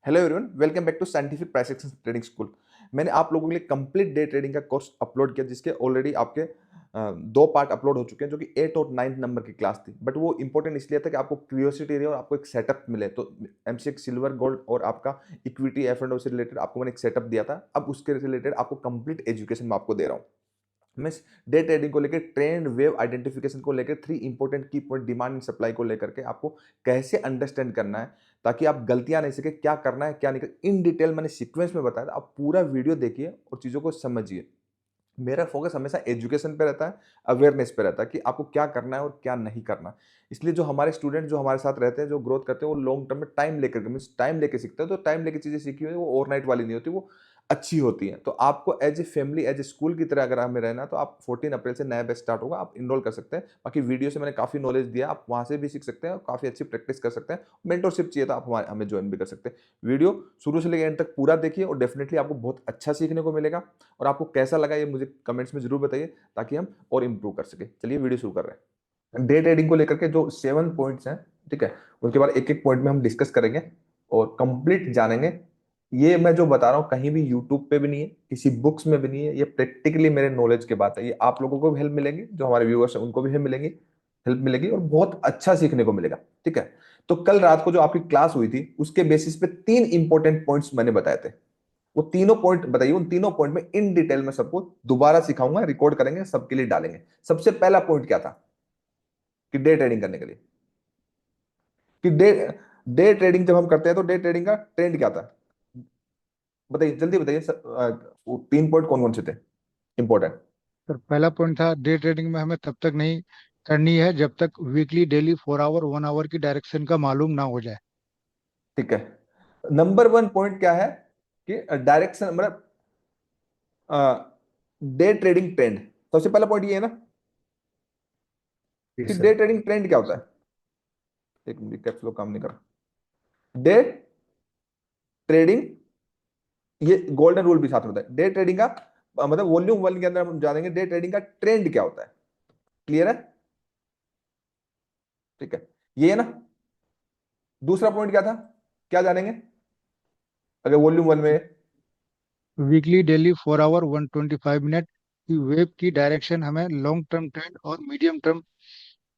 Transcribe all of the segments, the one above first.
Hello everyone, welcome back to scientific price action trading school. मैंने आप लोगों के लिए कंप्लीट डे ट्रेडिंग का कोर्स अपलोड किया, जिसके ऑलरेडी आपके दो पार्ट अपलोड हो चुके हैं, जो कि 8 और 9 नंबर की क्लास थी। बट वो इंपॉर्टेंट इसलिए था कि आपको क्यूरियोसिटी रही और आपको एक सेटअप मिले। तो एमसीएक्स सिल्वर गोल्ड और आपका इक्विटी एफ एंड ओ से रिलेटेड आपको मैंने एक सेटअप दिया था। अब उसके रिलेटेड आपको कंप्लीट एजुकेशन मैं आपको दे रहा हूँ। मैं डे ट्रेडिंग को लेकर, ट्रेंड वेव आइडेंटिफिकेशन को लेकर, 3 इंपॉर्टेंट की पॉइंट, डिमांड एंड सप्लाई को लेकर के आपको कैसे अंडरस्टैंड करना है, ताकि आप गलतियां नहीं सके, क्या करना है क्या नहीं करना, इन डिटेल मैंने सीक्वेंस में बताया था। आप पूरा वीडियो देखिए और चीज़ों को समझिए। मेरा फोकस हमेशा एजुकेशन पे रहता है, अवेयरनेस पे रहता है कि आपको क्या करना है और क्या नहीं करना। इसलिए जो हमारे स्टूडेंट जो हमारे साथ रहते हैं, जो ग्रोथ करते हैं, वो लॉन्ग टर्म में टाइम लेकर के, मीन्स टाइम लेके सीखते हैं। तो टाइम लेके चीज़ें सीखी हुई है, वो ओवरनाइट वाली नहीं होती, वो अच्छी होती हैं। तो आपको as a family, as a school की तरह अगर हमें रहना है, तो आप 14 अप्रैल से नया बैच स्टार्ट होगा, आप इनरोल कर सकते हैं। बाकी वीडियो से मैंने काफ़ी नॉलेज दिया, आप वहाँ से भी सीख सकते हैं और काफ़ी अच्छी प्रैक्टिस कर सकते हैं। मेंटरशिप चाहिए तो आप हमें ज्वाइन भी कर सकते हैं। वीडियो शुरू से लेकर एंड तक पूरा देखिए और डेफिनेटली आपको बहुत अच्छा सीखने को मिलेगा। और आपको कैसा लगा ये मुझे कमेंट्स में जरूर बताइए, ताकि हम और इम्प्रूव कर सके। चलिए वीडियो शुरू कर रहे हैं। डे ट्रेडिंग को लेकर के जो 7 पॉइंट्स हैं, ठीक है, उनके बाद एक एक पॉइंट में हम डिस्कस करेंगे और कंप्लीट जानेंगे। ये मैं जो बता रहा हूँ कहीं भी यूट्यूब पे भी नहीं है, किसी बुक्स में भी नहीं है, ये प्रैक्टिकली मेरे नॉलेज की बात है। ये आप लोगों को भी हेल्प मिलेगी, जो हमारे व्यूअर्स हैं उनको भी हेल्प मिलेगी और बहुत अच्छा सीखने को मिलेगा। ठीक है, तो कल रात को जो आपकी क्लास हुई थी, उसके बेसिस पे 3 इंपॉर्टेंट पॉइंट्स मैंने बताए थे। वो तीनों पॉइंट बताइए, उन तीनों पॉइंट में इन डिटेल में सबको दोबारा सिखाऊंगा, रिकॉर्ड करेंगे, सबके लिए डालेंगे। सबसे पहला पॉइंट क्या था कि डे ट्रेडिंग करने के लिए, कि डे डे ट्रेडिंग जब हम करते हैं तो डे ट्रेडिंग का ट्रेंड क्या था, बताइए जल्दी बताइए। वो 3 पॉइंट कौन कौन से थे इंपॉर्टेंट? सर, पहला पॉइंट था डे ट्रेडिंग में हमें तब तक नहीं करनी है जब तक वीकली डेली 4 आवर 1 आवर की डायरेक्शन का मालूम ना हो जाए। ठीक है, नंबर 1 पॉइंट क्या है कि डायरेक्शन, मतलब डे ट्रेडिंग ट्रेंड। सबसे पहला पॉइंट ये है ना जी कि डे सर। ट्रेडिंग ट्रेंड क्या होता है। एक मिनट, कैप्स लोग काम नहीं कर रहा। डे ट्रेडिंग, ये गोल्डन रूल भी साथ में होता है। डे ट्रेडिंग का मतलब वॉल्यूम 1 के अंदर हम जानेंगे डे ट्रेडिंग का ट्रेंड क्या होता है। क्लियर है? ठीक है, ये है ना। दूसरा पॉइंट क्या था, क्या जानेंगे अगर वॉल्यूम 1 में? वीकली डेली 4 आवर 125 मिनट की वेव की डायरेक्शन हमें लॉन्ग टर्म ट्रेंड और मीडियम टर्म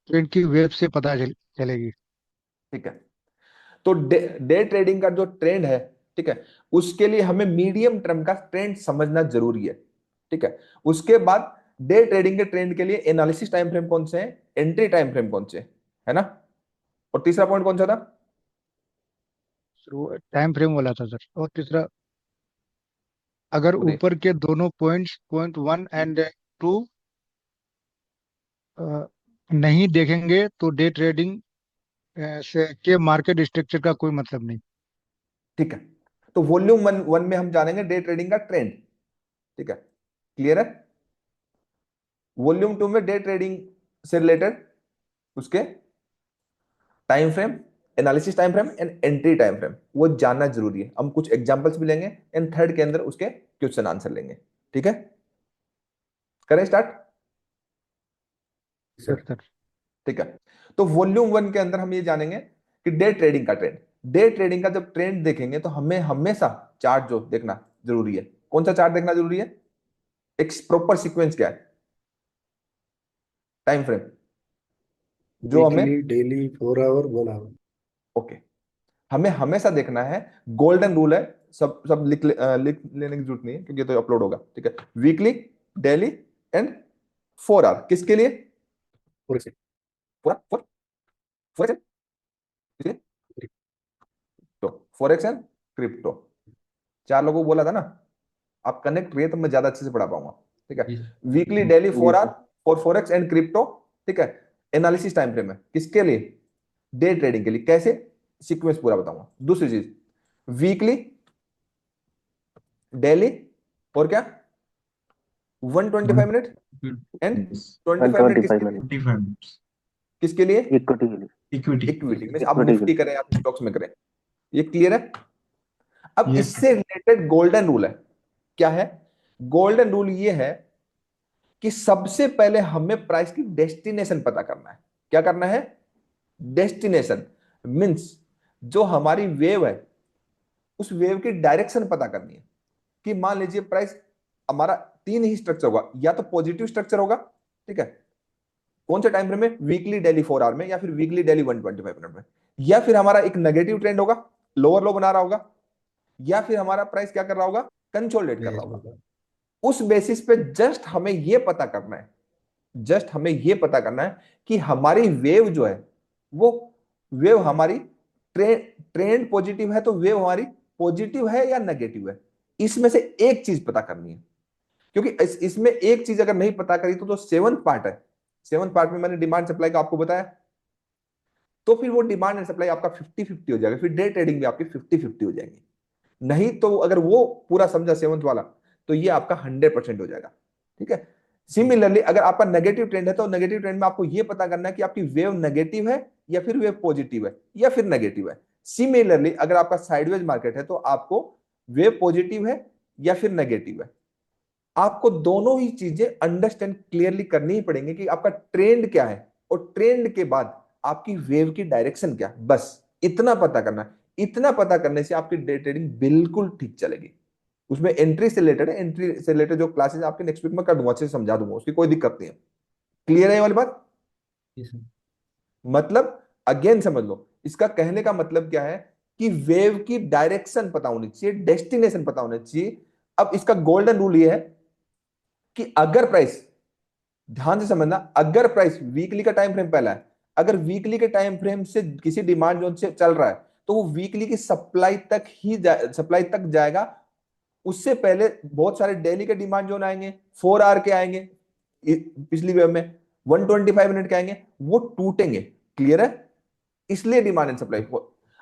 ट्रेंड की वेव से पता चलेगी। ठीक है, तो डे ट्रेडिंग का जो ट्रेंड है, ठीक है, उसके लिए हमें मीडियम टर्म का ट्रेंड समझना जरूरी है। ठीक है, उसके बाद डे ट्रेडिंग के ट्रेंड के लिए एनालिसिस टाइम फ्रेम कौन से हैं, एंट्री टाइम फ्रेम कौन से हैं, है ना। और तीसरा पॉइंट कौन सा था? टाइम फ्रेम वाला था सर। और तीसरा, अगर बताइए। ऊपर के दोनों पॉइंट्स पॉइंट 1 एंड 2 नहीं देखेंगे तो डे ट्रेडिंग से के मार्केट स्ट्रक्चर का कोई मतलब नहीं। ठीक है, तो वॉल्यूम वन में हम जानेंगे डे ट्रेडिंग का ट्रेंड। ठीक है, क्लियर है। वॉल्यूम 2 में डे ट्रेडिंग से रिलेटेड उसके time frame, analysis time frame and entry time frame, वो जानना जरूरी है। हम कुछ एग्जांपल्स भी लेंगे एंड थर्ड के अंदर उसके क्वेश्चन आंसर लेंगे। ठीक है, करें स्टार्ट। सर। सर, ठीक है, तो वॉल्यूम 1 के अंदर हम ये जानेंगे कि डे ट्रेडिंग का ट्रेंड। डे ट्रेडिंग का जब ट्रेंड देखेंगे तो हमें हमेशा चार्ट जो देखना जरूरी है। कौन सा चार्ट देखना जरूरी है? एक प्रॉपर सीक्वेंस क्या है, टाइम फ्रेम जो हमें, weekly daily 4 hour 1 hour. Okay, हमें हमेशा देखना है। गोल्डन रूल है, सब सब लिख लेने की जरूरत नहीं है, क्योंकि ये तो अपलोड होगा। ठीक है, वीकली, डेली एंड 4 आवर, किसके लिए? और से फोर फोर फोर किसके? तो फॉरेक्स एंड क्रिप्टो। 4 लोगों को बोला था ना, आप कनेक्ट रहिए तो मैं ज्यादा अच्छे से पढ़ा पाऊंगा। ठीक है, जी वीकली, डेली, जी 4 hour sir. For forex and crypto. ठीक है, एनालिसिस टाइम फ्रेम है किसके लिए? डे ट्रेडिंग के लिए। कैसे? सीक्वेंस पूरा बताऊंगा। दूसरी चीज, वीकली, डेली और क्या, 125 मिनट एंड 25 मिनट, किसके 125 लिए? मिनट 25 किसके लिए? इक्विटी के लिए। इक्विटी। इक्विटी में, आप इक्विटी के निफ्टी लिए। करें या स्टॉक्स में करें। ये क्लियर है? अब यस सर। इससे रिलेटेड गोल्डन रूल है। क्या है गोल्डन रूल? ये है कि सबसे पहले हमें प्राइस की डेस्टिनेशन पता करना है। क्या करना है? डेस्टिनेशन मींस जो हमारी वेव है, उस वेव की डायरेक्शन पता करनी है कि मान लीजिए प्राइस हमारा तीन ही स्ट्रक्चर होगा, या तो पॉजिटिव स्ट्रक्चर होगा, ठीक है, कौन से टाइम फ्रेम में, वीकली डेली 4 आवर में, या फिर वीकली डेली 125 मिनट में, या फिर हमारा एक नेगेटिव ट्रेंड होगा, लोअर लो बना रहा होगा, या फिर हमारा प्राइस क्या कर रहा होगा, कंसोलिडेट कर रहा Yes, होगा। होगा। उस बेसिस पे जस्ट हमें यह पता करना है, जस्ट हमें यह पता करना है कि हमारी वेव जो है वो वेव हमारी ट्रेंड ट्रेंड पॉजिटिव है तो वेव हमारी पॉजिटिव है या नेगेटिव है, इसमें से एक चीज पता करनी है। क्योंकि इसमें एक चीज अगर नहीं पता करी तो जो सेवंथ पार्ट है, सेवंथ पार्ट में मैंने डिमांड सप्लाई का आपको बताया, तो फिर वो डिमांड एंड सप्लाई आपका 50-50 हो जाएगा, फिर डे ट्रेडिंग भी आपकी 50-50 हो जाएगी। नहीं तो अगर वो पूरा समझा सेवंथ वाला तो ये आपका 100% हो जाएगा, ठीक है। सिमिलरली अगर आपका नेगेटिव ट्रेंड है तो नेगेटिव ट्रेंड में आपको ये पता करना है कि आपकी वेव नेगेटिव है या फिर वेव पॉजिटिव है या फिर नेगेटिव है। सिमिलरली अगर आपका साइडवेज मार्केट है तो आपको वेव पॉजिटिव है या फिर नेगेटिव है। आपको दोनों ही चीजें अंडरस्टैंड क्लियरली करनी ही पड़ेंगे कि आपका ट्रेंड क्या है और ट्रेंड के बाद आपकी वेव की डायरेक्शन क्या है, बस इतना पता करना है। इतना पता करने से आपकी डे ट्रेडिंग बिल्कुल ठीक चलेगी। उसमें एंट्री से रिलेटेड है, एंट्री से रिलेटेड जो क्लासेस आपके नेक्स्ट वीक में कर दूंगा, अच्छे से समझा दूंगा, उसकी कोई दिक्कत नहीं है। क्लियर है ये वाली बात? Yes, sir. मतलब अगेन समझ लो, इसका कहने का मतलब क्या है कि वेव की डायरेक्शन पता होनी चाहिए, डेस्टिनेशन पता होना चाहिए। अब इसका गोल्डन रूल ये है कि अगर प्राइस, ध्यान से समझना, अगर प्राइस वीकली का टाइम फ्रेम पहला है, अगर वीकली के टाइम फ्रेम से किसी डिमांड जोन से चल रहा है तो वो वीकली की सप्लाई तक ही सप्लाई तक जाएगा। उससे पहले बहुत सारे डेली के डिमांड जोन आएंगे, 4 आवर के आएंगे, पिछली वेव में 125 मिनट के आएंगे, वो टूटेंगे। क्लियर है? इसलिए डिमांड एंड सप्लाई,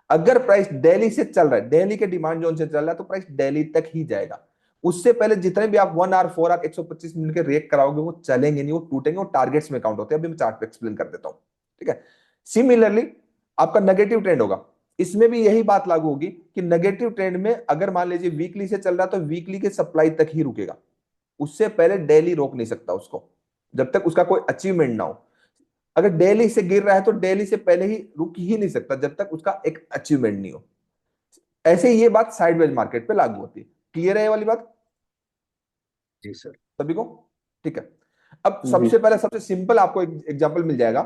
अगर प्राइस डेली से चल रहा है, डेली के डिमांड जोन से चल रहा है तो प्राइस डेली तक ही जाएगा। उससे पहले जितने भी आप 1 आवर 4 आवर 125 मिनट के रेक कराओगे वो चलेंगे नहीं, वो टूटेंगे, वो टारगेट्स में काउंट होते हैं। अभी मैं चार्ट पे एक्सप्लेन कर देता हूं, ठीक है। सिमिलरली आपका नेगेटिव ट्रेंड होगा, इसमें भी यही बात लागू होगी कि नेगेटिव ट्रेंड में अगर मान लीजिए वीकली से चल रहा है तो वीकली के सप्लाई तक ही रुकेगा, उससे पहले डेली रोक नहीं सकता उसको, जब तक उसका कोई अचीवमेंट ना हो। अगर डेली से गिर रहा है तो डेली से पहले ही रुक ही नहीं सकता जब तक उसका एक अचीवमेंट नहीं हो। ऐसे ही ये बात साइडवेज मार्केट पे लागू होती है। क्लियर है ये वाली बात जी सर। सभी को? ठीक है। अब सबसे पहले सबसे सिंपल आपको एक एग्जांपल मिल जाएगा,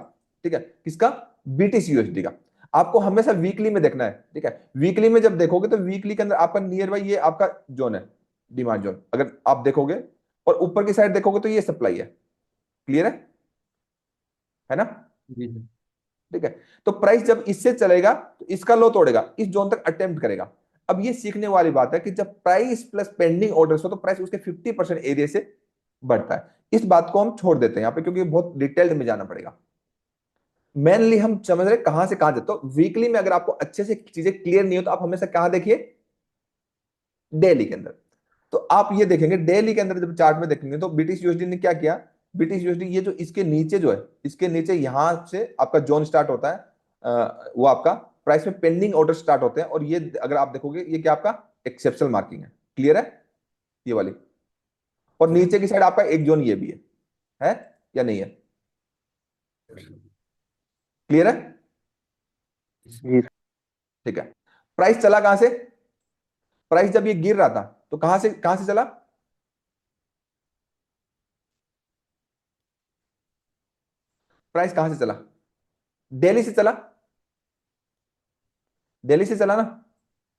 ठीक है, किसका? बीटीसी यूएसडी का। आपको हमेशा वीकली में देखना है, ठीक है। वीकली में जब देखोगे तो वीकली के अंदर आपका नियर बाई ये आपका जोन है, डिमांड जोन, अगर आप देखोगे, और ऊपर की साइड देखोगे तो ये सप्लाई है। क्लियर है ना? जी सर। ठीक है। तो प्राइस जब इससे चलेगा तो इसका लो तोड़ेगा, इस जोन तक अटेम्प्ट करेगा। अब ये सीखने वाली बात है कि जब प्राइस प्लस पेंडिंग ऑर्डर्स हो तो प्राइस उसके 50% एरिया से बढ़ता है। इस बात को हम छोड़ देते हैं यहाँ पे क्योंकि बहुत डिटेल्ड में जाना पड़ेगा। मेनली हम समझ रहे कहां से कहां जाते, तो वीकली में अगर आपको अच्छे से चीजें क्लियर नहीं हो तो आप हमेशा कहां देखिए, डेली के अंदर। तो आप ये देखेंगे डेली के अंदर जब चार्ट में देखेंगे तो ब्रिटिश यूएसडी ने क्या किया, ब्रिटिश यूएसडी ये जो इसके नीचे जो है, इसके नीचे यहां से आपका जोन स्टार्ट होता है, वो आपका प्राइस में पेंडिंग ऑर्डर स्टार्ट होते हैं, और ये अगर आप देखोगे ये क्या आपका एक्सेप्शनल मार्किंग है। क्लियर है ये वाली? और नीचे की साइड आपका एक जोन ये भी है या नहीं है? क्लियर है? ठीक है। प्राइस चला कहां से? प्राइस जब ये गिर रहा था तो कहां से चला? प्राइस कहां से चला? डेली से चला, डेली से चला ना,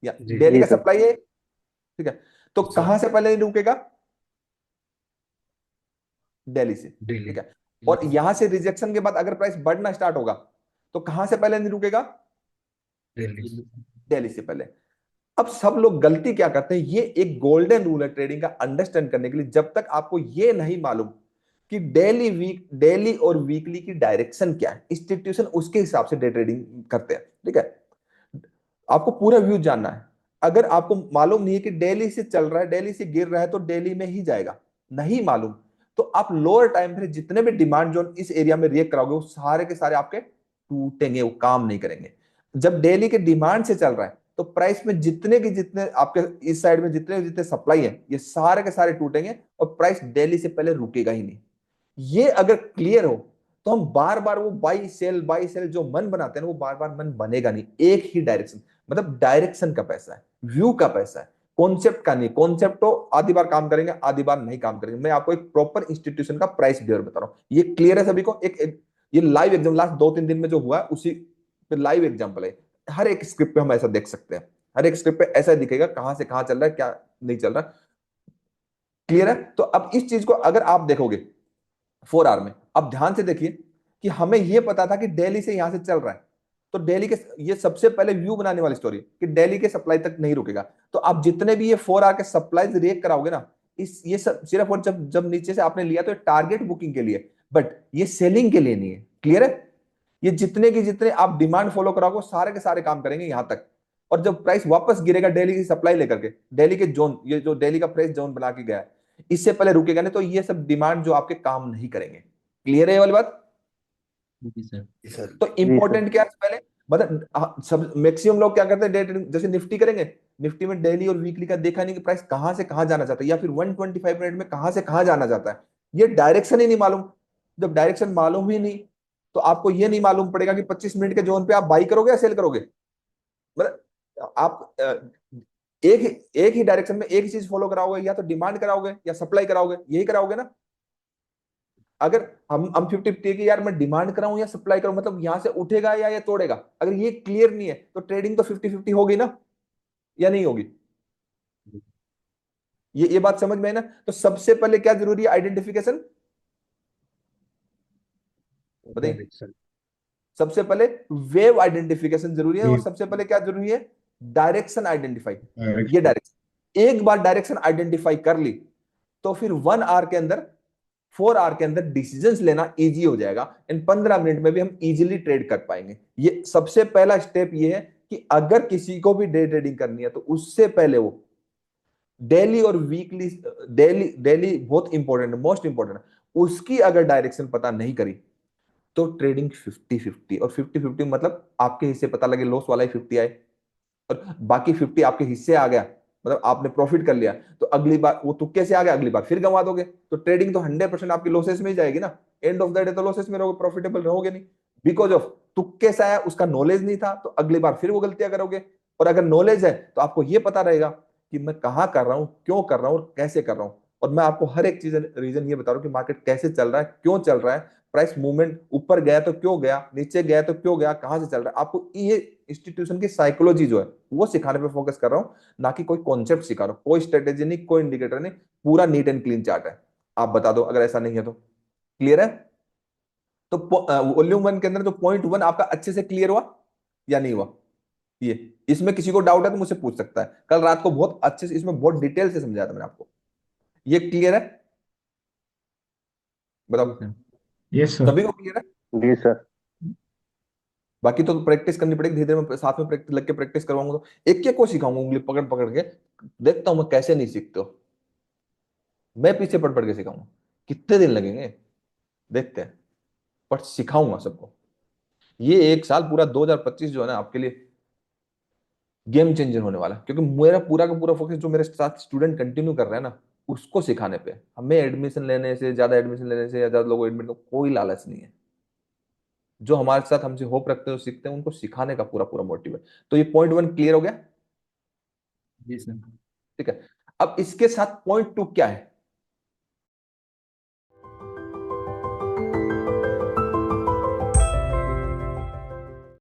या जी डेली जी का सर। सप्लाई है, ठीक है। तो सर कहां से पहले नहीं रुकेगा? दिल्ली से, डेली। ठीक है। और यहां से रिजेक्शन के बाद अगर प्राइस बढ़ना स्टार्ट होगा तो कहां से पहले नहीं रुकेगा? डेली। दिल्ली से पहले। अब सब लोग गलती क्या करते हैं, ये एक गोल्डन रूल है ट्रेडिंग का अंडरस्टैंड करने के लिए, जब तक आपको ये नहीं मालूम कि डेली और वीकली की डायरेक्शन क्या है, इंस्टीट्यूशन उसके हिसाब से डे ट्रेडिंग करते हैं, ठीक है। आपको पूरा व्यू जानना है। अगर आपको मालूम नहीं है कि डेली से चल रहा है, डेली से गिर रहा है तो डेली में ही जाएगा, नहीं मालूम, तो आप लोअर टाइम फ्रेम जितने भी डिमांड जोन इस एरिया में रिएक्ट कराओगे वो सारे के सारे आपके टूटेंगे, वो काम नहीं करेंगे। जब डेली के डिमांड से चल रहा है तो प्राइस में जितने की जितने आपके इस साइड में जितने जितने सप्लाई है ये सारे के सारे टूटेंगे और प्राइस डेली से पहले रुकेगा ही नहीं। ये अगर क्लियर हो तो हम बार बार वो बाई सेल जो मन बनाते हैं ना, वो बार बार मन बनेगा नहीं। एक ही डायरेक्शन, मतलब डायरेक्शन का पैसा है, व्यू का पैसा है, कॉन्सेप्ट का नहीं। कॉन्सेप्ट तो आधी बार काम करेंगे, आधी बार नहीं काम करेंगे। मैं आपको एक प्रॉपर इंस्टीट्यूशन का प्राइस बिहेवियर बता रहा हूँ, ये क्लियर है सभी को? ये लाइव एग्जाम लास्ट 2-3 दिन में जो हुआ है, उसी पे लाइव एग्जाम्पल है। हर एक स्क्रिप्ट पे हम ऐसा देख सकते हैं, हर एक स्क्रिप्ट पे ऐसा दिखेगा कहां से कहां चल रहा है, क्या नहीं चल रहा। क्लियर है? तो अब इस चीज को अगर आप देखोगे 4 आवर में, अब ध्यान से देखिए कि हमें यह पता था कि दिल्ली से यहां से चल रहा है, तो दिल्ली के, ये सबसे पहले व्यू बनाने वाली स्टोरी कि दिल्ली के सप्लाई तक नहीं रुकेगा। तो आप जितने भी ये 4 आवर के सप्लाईज रिएक्ट कराओगे ना, इस ये सब सिर्फ और जब जब नीचे से आपने लिया तो टारगेट बुकिंग के लिए, बट ये सेलिंग के लिए नहीं है। क्लियर है? ये जितने की जितने आप डिमांड फॉलो कराओगे, सारे के सारे काम करेंगे यहां तक। और जब प्राइस वापस गिरेगा दिल्ली की सप्लाई लेकर के, दिल्ली के जोन, ये जो दिल्ली का प्राइस जोन बना के गया है, इससे पहले रुकेगा नहीं, तो ये सब डिमांड जो आपके काम नहीं करेंगे। क्लियर है ये वाली बात? जी सर। जी सर। तो इंपॉर्टेंट क्या है पहले, मतलब सब मैक्सिमम लोग क्या करते हैं, डे ट्रेडिंग जैसे निफ्टी करेंगे, निफ्टी में डेली और वीकली का देखा नहीं कि प्राइस कहां से कहां जाना चाहता है, या फिर 125 मिनट में कहां से कहां जाना चाहता है। ये डायरेक्शन ही नहीं मालूम। जब डायरेक्शन मालूम ही नहीं, तो आपको ये नहीं मालूम पड़ेगा कि 25 मिनट के जोन पे आप बाई करोगे या सेल करोगे। मतलब आप एक ही डायरेक्शन में एक ही चीज फॉलो कराओगे, या तो डिमांड कराओगे या सप्लाई कराओगे, यही कराओगे ना। अगर हम 50-50 की, यार मैं डिमांड कराऊं या सप्लाई करूं, मतलब यहां से उठेगा या ये तोड़ेगा, अगर ये क्लियर नहीं है तो ट्रेडिंग तो 50-50 होगी ना, या नहीं होगी? ये बात समझ में है ना? तो सबसे पहले क्या जरूरी है? आइडेंटिफिकेशन। बताइए। डायरेक्शन। सबसे पहले वेव आइडेंटिफिकेशन जरूरी है, और जी सबसे पहले क्या जरूरी है? Direction identify. ये डायरेक्शन। डायरेक्शन, एक बार डायरेक्शन आइडेंटिफाई कर ली, तो फिर 1 आवर के अंदर, 4 आवर के अंदर डिसीजंस लेना इजी हो जाएगा। इन 15 मिनट में भी हम इजीली ट्रेड कर पाएंगे। ये सबसे पहला स्टेप ये है कि अगर किसी को भी डे ट्रेडिंग करनी है, तो उससे पहले वो डेली और वीकली, डेली डेली बहुत इंपॉर्टेंट है, मोस्ट इंपॉर्टेंट है, उसकी अगर डायरेक्शन पता नहीं करी, तो ट्रेडिंग 50-50। और 50-50 मतलब आपके हिस्से पता लगे लॉस वाला ही 50 आए, और बाकी 50 आपके हिस्से आ गया, मतलब आपने प्रॉफिट कर लिया, तो अगली बार वो तुक्के से आ गया, अगली बार फिर गंवा दोगे। तो ट्रेडिंग तो 100% आपकी लॉसेस में ही जाएगी ना। एंड ऑफ द डे तो लॉसेस में रहोगे, प्रॉफिटेबल रहोगे नहीं, बिकॉज ऑफ तुक्के से आया, उसका नॉलेज नहीं था, तो अगली बार फिर वो गलतियां करोगे। और अगर नॉलेज है तो आपको ये पता रहेगा कि मैं कहाँ कर रहा हूं, क्यों कर रहा हूं और कैसे कर रहा हूं। और मैं आपको हर एक चीज रीजन ये बता रहा हूं कि मार्केट कैसे चल रहा है, क्यों चल रहा है, प्राइस मूवमेंट ऊपर गया तो क्यों गया, नीचे गया तो क्यों गया, कहां से चल रहा है। आपको ये इंस्टीट्यूशन की साइकोलॉजी जो है वो सिखाने पे फोकस कर रहा हूं, ना कि कोई कॉन्सेप्ट सिखा रहा हूं। कोई स्ट्रेटेजी नहीं, कोई इंडिकेटर नहीं, पूरा नीट एंड क्लीन चार्ट है। आप बता दो अगर ऐसा नहीं है तो। क्लियर है? तो वॉल्यूम 1 के अंदर जो पॉइंट 1 आपका अच्छे से क्लियर हुआ या नहीं हुआ? ये, इसमें किसी को डाउट है तो मुझसे पूछ सकता है। कल रात को बहुत अच्छे से इसमें बहुत डिटेल से समझाया था मैंने आपको। ये क्लियर है? जी बताओ। सर। Yes sir. सभी को क्लियर है? जी सर। बाकी तो प्रैक्टिस करनी पड़ेगी, धीरे धीरे मैं साथ में प्रैक्टिस लग के प्रैक्टिस करवाऊंगा, तो एक एक को सिखाऊंगा, उंगली पकड़ पकड़ के। देखता हूं मैं कैसे नहीं सीखते हो, मैं पीछे पढ़ पढ़ के सिखाऊंगा। कितने दिन लगेंगे देखते हैं, पर सिखाऊंगा सबको। ये 1 साल पूरा 2025 जो है ना आपके लिए गेम चेंजर होने वाला है, क्योंकि मेरा पूरा का पूरा फोकस जो मेरे साथ स्टूडेंट कंटिन्यू कर रहे हैं ना, उसको सिखाने पे है। हमें एडमिशन लेने से, ज्यादा एडमिशन लेने से या ज्यादा लोगों को एडमिट का कोई लालच नहीं है। जो हमारे साथ हमसे होप रखते हैं, सीखते हैं, उनको सिखाने का पूरा पूरा मोटिव है। तो ये पॉइंट 1 क्लियर हो गया? जी सर। ठीक है। अब इसके साथ पॉइंट 2 क्या है?